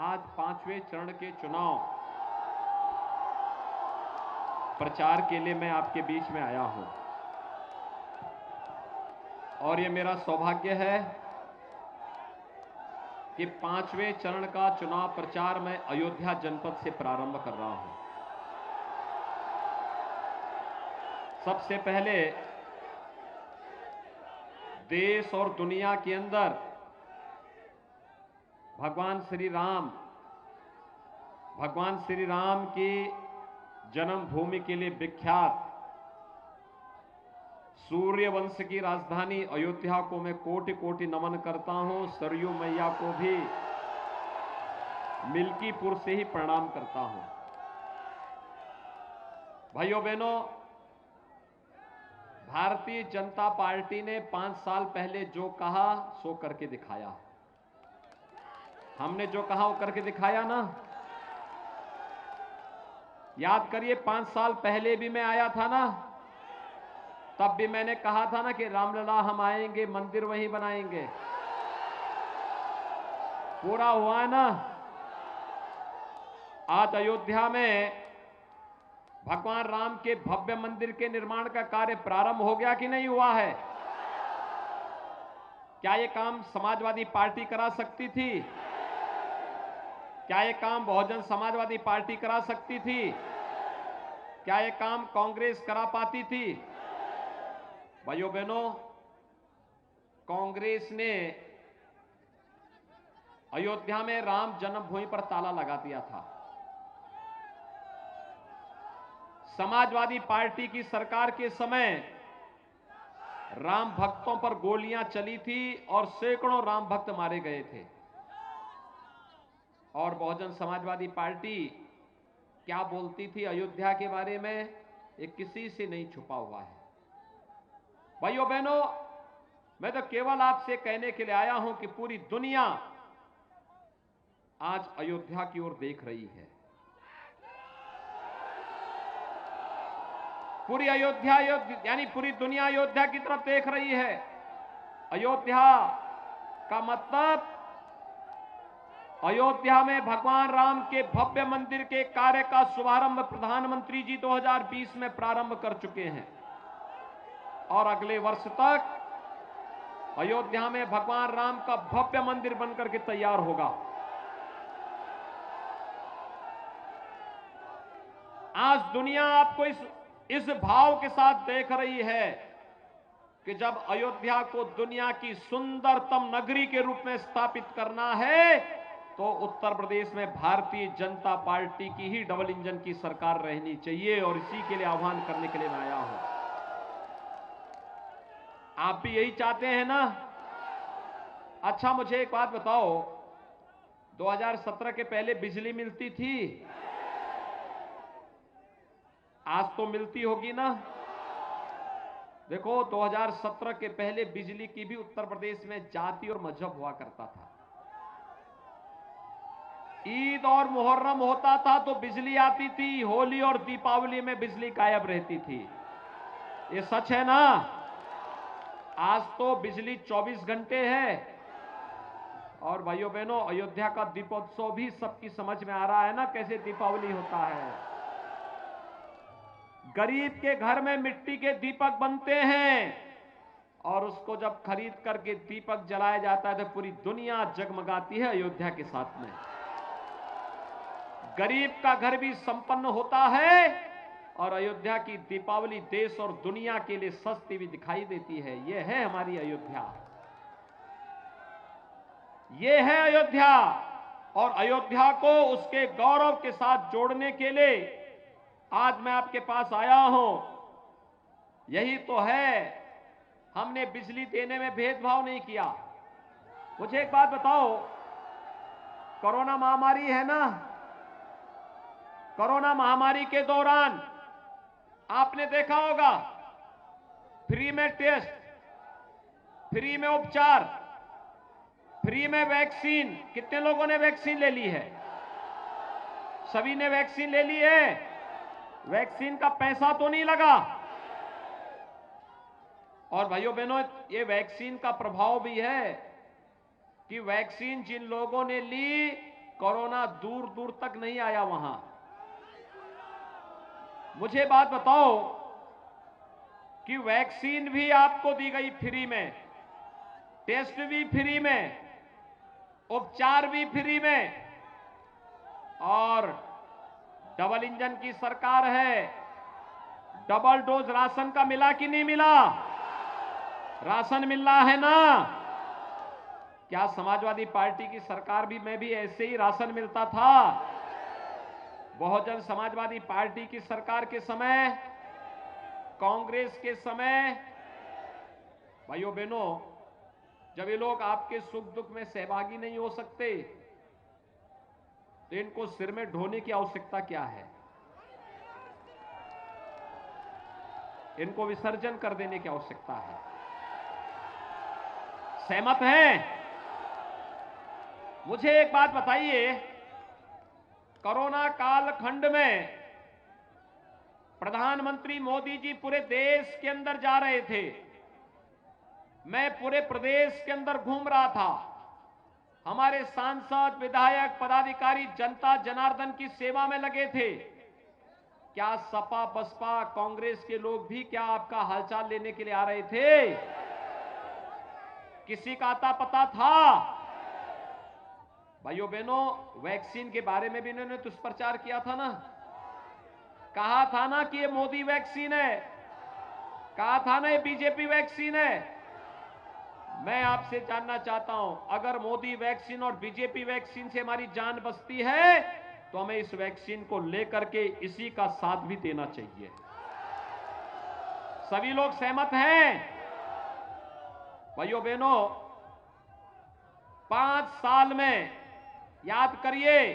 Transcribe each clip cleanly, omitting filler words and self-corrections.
आज 5वें चरण के चुनाव प्रचार के लिए मैं आपके बीच में आया हूं और ये मेरा सौभाग्य है कि 5वें चरण का चुनाव प्रचार मैं अयोध्या जनपद से प्रारंभ कर रहा हूं। सबसे पहले देश और दुनिया के अंदर भगवान श्री राम की जन्मभूमि के लिए विख्यात सूर्य वंश की राजधानी अयोध्या को मैं कोटि कोटि नमन करता हूं। सरयू मैया को भी मिल्कीपुर से ही प्रणाम करता हूं। भाइयों बहनों, भारतीय जनता पार्टी ने 5 साल पहले जो कहा सो करके दिखाया। हमने जो कहा वो करके दिखाया ना। याद करिए, 5 साल पहले भी मैं आया था ना, तब भी मैंने कहा था ना कि रामलला हम आएंगे, मंदिर वहीं बनाएंगे। पूरा हुआ है ना। आज अयोध्या में भगवान राम के भव्य मंदिर के निर्माण का कार्य प्रारंभ हो गया कि नहीं हुआ है? क्या यह काम समाजवादी पार्टी करा सकती थी? क्या यह काम बहुजन समाजवादी पार्टी करा सकती थी? क्या यह काम कांग्रेस करा पाती थी? भाइयों बहनों, कांग्रेस ने अयोध्या में राम जन्मभूमि पर ताला लगा दिया था। समाजवादी पार्टी की सरकार के समय राम भक्तों पर गोलियां चली थी और सैकड़ों राम भक्त मारे गए थे। और बहुजन समाजवादी पार्टी क्या बोलती थी अयोध्या के बारे में, ये किसी से नहीं छुपा हुआ है। भाइयों बहनों, मैं तो केवल आपसे कहने के लिए आया हूं कि पूरी दुनिया आज अयोध्या की ओर देख रही है। पूरी अयोध्या यानी पूरी दुनिया अयोध्या की तरफ देख रही है। अयोध्या का मतलब अयोध्या में भगवान राम के भव्य मंदिर के कार्य का शुभारंभ प्रधानमंत्री जी 2020 में प्रारंभ कर चुके हैं और अगले वर्ष तक अयोध्या में भगवान राम का भव्य मंदिर बनकर के तैयार होगा। आज दुनिया आपको इस भाव के साथ देख रही है कि जब अयोध्या को दुनिया की सुंदरतम नगरी के रूप में स्थापित करना है तो उत्तर प्रदेश में भारतीय जनता पार्टी की ही डबल इंजन की सरकार रहनी चाहिए और इसी के लिए आह्वान करने के लिए मैं आया हूं। आप भी यही चाहते हैं ना? अच्छा, मुझे एक बात बताओ, 2017 के पहले बिजली मिलती थी? आज तो मिलती होगी ना। देखो, 2017 के पहले बिजली की भी उत्तर प्रदेश में जाति और मजहब हुआ करता था। ईद और मुहर्रम होता था तो बिजली आती थी, होली और दीपावली में बिजली गायब रहती थी। ये सच है ना? आज तो बिजली 24 घंटे है। और भाइयों बहनों, अयोध्या का दीपोत्सव भी सबकी समझ में आ रहा है ना, कैसे दीपावली होता है। गरीब के घर में मिट्टी के दीपक बनते हैं और उसको जब खरीद करके दीपक जलाया जाता है तो पूरी दुनिया जगमगाती है अयोध्या के साथ में। गरीब का घर भी संपन्न होता है और अयोध्या की दीपावली देश और दुनिया के लिए सस्ती भी दिखाई देती है। यह है हमारी अयोध्या, यह है अयोध्या। और अयोध्या को उसके गौरव के साथ जोड़ने के लिए आज मैं आपके पास आया हूं। यही तो है, हमने बिजली देने में भेदभाव नहीं किया। मुझे एक बात बताओ, कोरोना महामारी है ना, कोरोना महामारी के दौरान आपने देखा होगा फ्री में टेस्ट, फ्री में उपचार, फ्री में वैक्सीन। कितने लोगों ने वैक्सीन ले ली है? सभी ने वैक्सीन ले ली है। वैक्सीन का पैसा तो नहीं लगा। और भाइयों बहनों, ये वैक्सीन का प्रभाव भी है कि वैक्सीन जिन लोगों ने ली कोरोना दूर दूर तक नहीं आया वहां। मुझे बात बताओ कि वैक्सीन भी आपको दी गई फ्री में, टेस्ट भी फ्री में, उपचार भी फ्री में, और डबल इंजन की सरकार है। डबल डोज राशन का मिला कि नहीं मिला? राशन मिल रहा है ना? क्या समाजवादी पार्टी की सरकार में भी ऐसे ही राशन मिलता था? बहुजन समाजवादी पार्टी की सरकार के समय, कांग्रेस के समय, भाइयों बहनों, जब ये लोग आपके सुख दुख में सहभागी नहीं हो सकते तो इनको सिर में ढोने की आवश्यकता क्या है? इनको विसर्जन कर देने की आवश्यकता है। सहमत हैं? मुझे एक बात बताइए, कोरोना कालखंड में प्रधानमंत्री मोदी जी पूरे देश के अंदर जा रहे थे, मैं पूरे प्रदेश के अंदर घूम रहा था। हमारे सांसद, विधायक, पदाधिकारी जनता जनार्दन की सेवा में लगे थे। क्या सपा, बसपा, कांग्रेस के लोग भी क्या आपका हालचाल लेने के लिए आ रहे थे? किसी का आता पता था? भाइयों बहनों, वैक्सीन के बारे में भी इन्होंने दुष्प्रचार किया था ना। कहा था ना कि ये मोदी वैक्सीन है, कहा था ना ये बीजेपी वैक्सीन है। मैं आपसे जानना चाहता हूं, अगर मोदी वैक्सीन और बीजेपी वैक्सीन से हमारी जान बचती है तो हमें इस वैक्सीन को लेकर के इसी का साथ भी देना चाहिए। सभी लोग सहमत हैं? भाइयों बहनों, 5 साल में, याद करिए,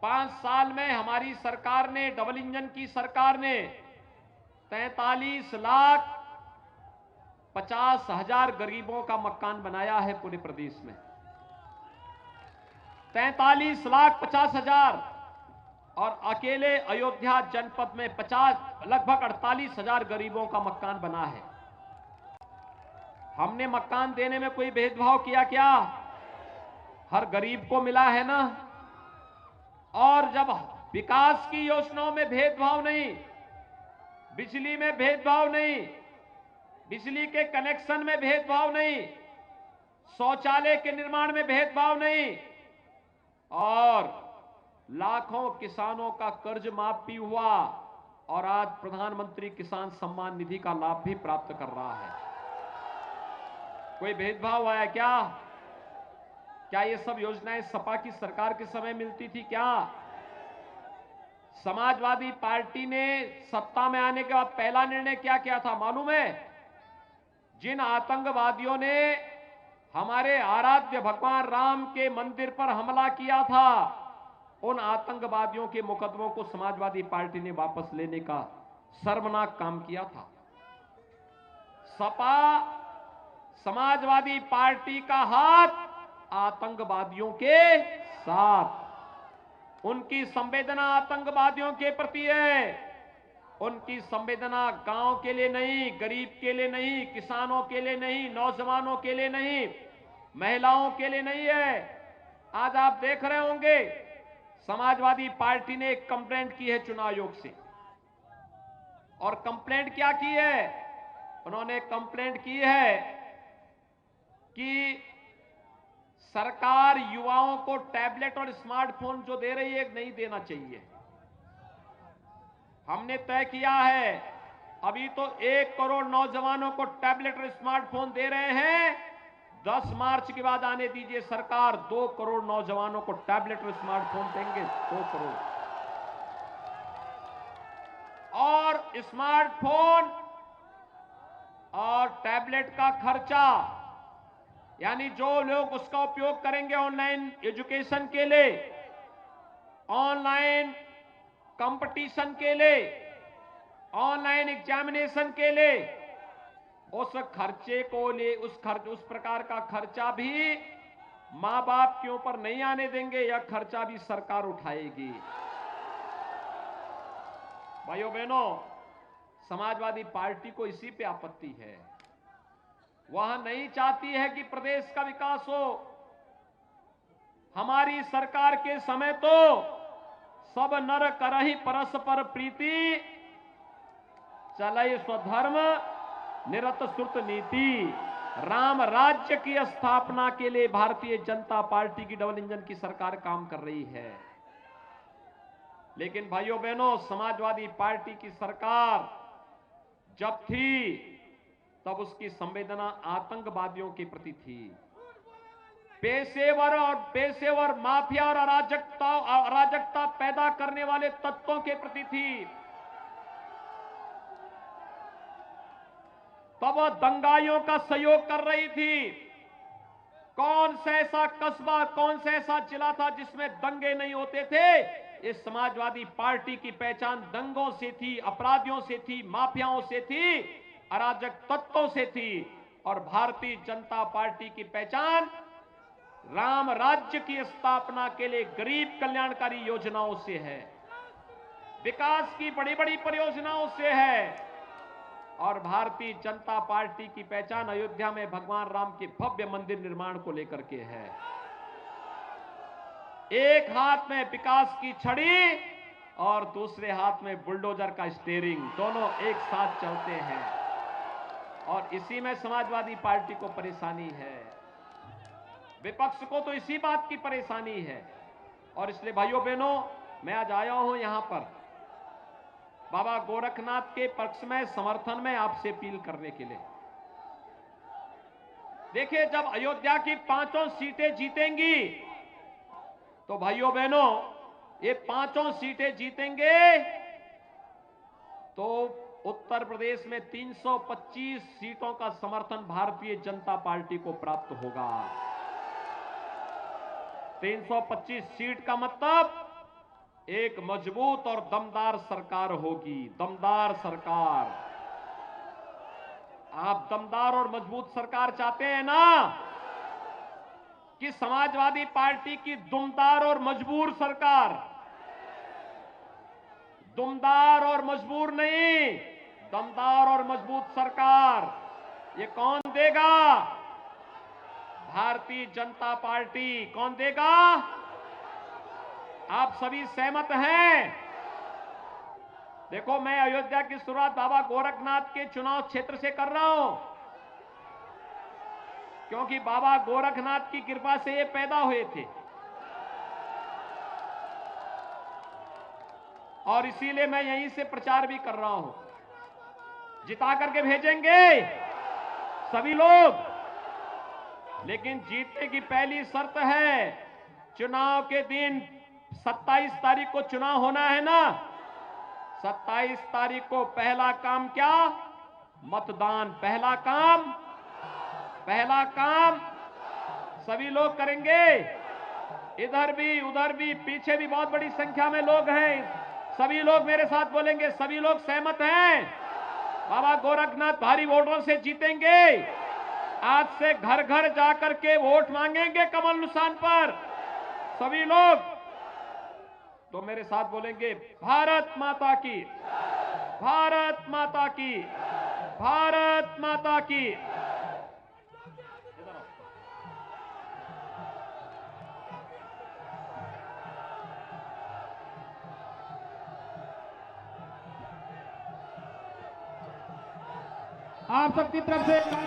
5 साल में हमारी सरकार ने, डबल इंजन की सरकार ने 43,50,000 गरीबों का मकान बनाया है पूरे प्रदेश में। 43,50,000, और अकेले अयोध्या जनपद में लगभग 48,000 गरीबों का मकान बना है। हमने मकान देने में कोई भेदभाव किया क्या? हर गरीब को मिला है ना। और जब विकास की योजनाओं में भेदभाव नहीं, बिजली में भेदभाव नहीं, बिजली के कनेक्शन में भेदभाव नहीं, शौचालय के निर्माण में भेदभाव नहीं, और लाखों किसानों का कर्ज माफ भी हुआ, और आज प्रधानमंत्री किसान सम्मान निधि का लाभ भी प्राप्त कर रहा है। कोई भेदभाव आया क्या? क्या ये सब योजनाएं सपा की सरकार के समय मिलती थी क्या? समाजवादी पार्टी ने सत्ता में आने के बाद पहला निर्णय क्या किया था मालूम है? जिन आतंकवादियों ने हमारे आराध्य भगवान राम के मंदिर पर हमला किया था, उन आतंकवादियों के मुकदमों को समाजवादी पार्टी ने वापस लेने का शर्मनाक काम किया था। सपा, समाजवादी पार्टी का हाथ आतंकवादियों के साथ, उनकी संवेदना आतंकवादियों के प्रति है। उनकी संवेदना गांव के लिए नहीं, गरीब के लिए नहीं, किसानों के लिए नहीं, नौजवानों के लिए नहीं, महिलाओं के लिए नहीं है। आज आप देख रहे होंगे, समाजवादी पार्टी ने एक कंप्लेंट की है चुनाव आयोग से, और कंप्लेंट क्या की है? उन्होंने कंप्लेंट की है कि सरकार युवाओं को टैबलेट और स्मार्टफोन जो दे रही है नहीं देना चाहिए। हमने तय किया है, अभी तो 1 करोड़ नौजवानों को टैबलेट और स्मार्टफोन दे रहे हैं। 10 मार्च के बाद आने दीजिए, सरकार 2 करोड़ नौजवानों को टैबलेट और स्मार्टफोन देंगे। 2 करोड़। और स्मार्टफोन और टैबलेट का खर्चा, यानी जो लोग उसका उपयोग करेंगे ऑनलाइन एजुकेशन के लिए, ऑनलाइन कंपटीशन के लिए, ऑनलाइन एग्जामिनेशन के लिए, उस खर्चे को ले, उस प्रकार का खर्चा भी मां बाप के ऊपर नहीं आने देंगे। यह खर्चा भी सरकार उठाएगी। भाइयों बहनों, समाजवादी पार्टी को इसी पे आपत्ति है। वह नहीं चाहती है कि प्रदेश का विकास हो। हमारी सरकार के समय तो सब नर करहि परस्पर प्रीति, चलई स्वधर्म निरत श्रुत नीति। राम राज्य की स्थापना के लिए भारतीय जनता पार्टी की डबल इंजन की सरकार काम कर रही है। लेकिन भाइयों बहनों, समाजवादी पार्टी की सरकार जब थी तब उसकी संवेदना आतंकवादियों के प्रति थी। पेशेवर माफिया और अराजकता पैदा करने वाले तत्वों के प्रति थी। तब वह दंगाइयों का सहयोग कर रही थी। कौन सा ऐसा कस्बा, कौन सा ऐसा जिला था जिसमें दंगे नहीं होते थे? इस समाजवादी पार्टी की पहचान दंगों से थी, अपराधियों से थी, माफियाओं से थी, अराजक तत्वों से थी। और भारतीय जनता पार्टी की पहचान राम राज्य की स्थापना के लिए गरीब कल्याणकारी योजनाओं से है, विकास की बड़ी बड़ी परियोजनाओं से है। और भारतीय जनता पार्टी की पहचान अयोध्या में भगवान राम के भव्य मंदिर निर्माण को लेकर के है। एक हाथ में विकास की छड़ी और दूसरे हाथ में बुलडोजर का स्टीयरिंग, दोनों एक साथ चलते हैं। और इसी में समाजवादी पार्टी को परेशानी है, विपक्ष को तो इसी बात की परेशानी है। और इसलिए भाइयों बहनों, मैं आज आया हूं यहां पर बाबा गोरखनाथ के पक्ष में, समर्थन में आपसे अपील करने के लिए। देखिए, जब अयोध्या की 5 सीटें जीतेंगी तो भाइयों बहनों, ये 5 सीटें जीतेंगे तो उत्तर प्रदेश में 325 सीटों का समर्थन भारतीय जनता पार्टी को प्राप्त होगा। 325 सीट का मतलब एक मजबूत और दमदार सरकार होगी। दमदार सरकार। आप दमदार और मजबूत सरकार चाहते हैं ना? कि समाजवादी पार्टी की दुमदार और मजबूर सरकार? दुमदार और मजबूर नहीं, दमदार और मजबूत सरकार। ये कौन देगा? भारतीय जनता पार्टी। कौन देगा? आप सभी सहमत हैं? देखो, मैं अयोध्या की शुरुआत बाबा गोरखनाथ के चुनाव क्षेत्र से कर रहा हूं, क्योंकि बाबा गोरखनाथ की कृपा से ये पैदा हुए थे। और इसीलिए मैं यहीं से प्रचार भी कर रहा हूं। जिता करके भेजेंगे सभी लोग, लेकिन जीतने की पहली शर्त है, चुनाव के दिन 27 तारीख को चुनाव होना है ना? 27 तारीख को पहला काम क्या? मतदान। पहला काम सभी लोग करेंगे। इधर भी उधर भी, पीछे भी बहुत बड़ी संख्या में लोग हैं। सभी लोग मेरे साथ बोलेंगे। सभी लोग सहमत हैं? बाबा गोरखनाथ भारी वोटों से जीतेंगे। आज से घर घर जाकर के वोट मांगेंगे कमल निशान पर सभी लोग। तो मेरे साथ बोलेंगे, भारत माता की, भारत माता की, भारत माता की। आप सबकी तरफ से